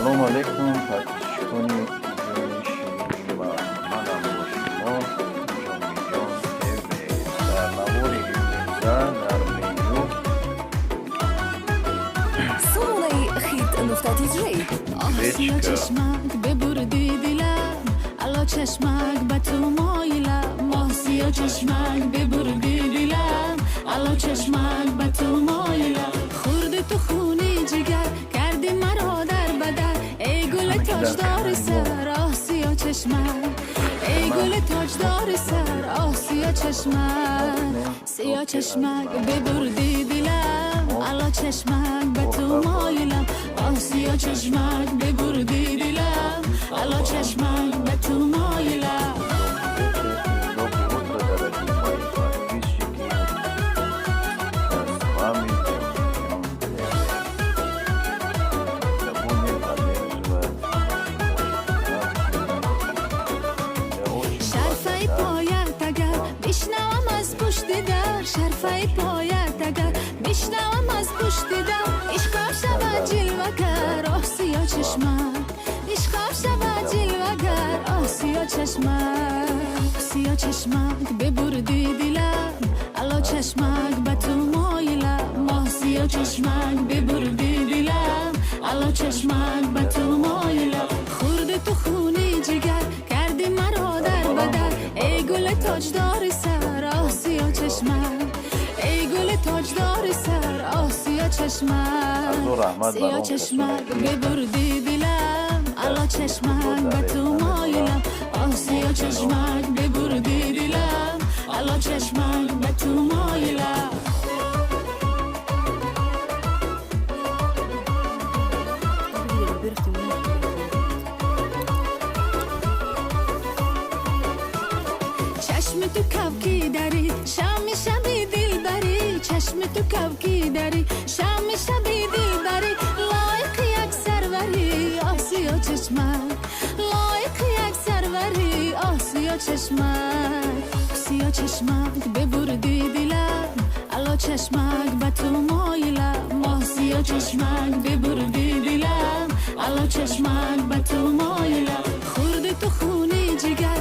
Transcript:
سلام علیکم. پرتشکانی شیرین و منم با شما جامی جان در نوار در منیو صومونای خیت نفتاتی جوی آسیا چشمک ببردی دلم الا چشمک به تو مایلم آسیا چشمک ببردی دلم الا چشمک به تو مایلم خورده تو خونی جگر کردی مرا در بدر ای گل تاجدار سر آسیا چشمک ای گل تاجدار سر آسیا چشمک سیا چشمک ببردی دلم الا چشمک به تو مایلم آسیا چشمک ببردی دلم الا چشمک به تو مایلم شرفه پایت اگر بشنوم از پشت در شرفه پایت اگر بشنوم از پشت در عشقم شود جلوگر آسیا چشمک عشقم شود جلوگر آسیا چشمک سیا چشمک ببردی دلم الا چشمک به تو مایلم آسیا چشمک ببردی دلم الا چشمک به تو مایلم خورده تو خونی جگر کردی مرا در بدر ای گل تاجدار سر آسیا چشمک ای گل تاجدار سر آسیا چشمک سیا چشمک ببردی دلم الا چشمک به تو مایلم آسیا چشمک ببردی دلم الا چشمک به تو مایلم چشم تو کبکی داری شام شبی دل بری چشم تو کبکی داری شام شبی دل بری لایق یک سروری آسیا چشمک لایق یک سروری آسیا چشمک سیا چشمک ببردی دلم الا چشمک به تو مایلم آسیا چشمک ببردی دلم الا چشمک به تو مایلم خورده تو خونی جگر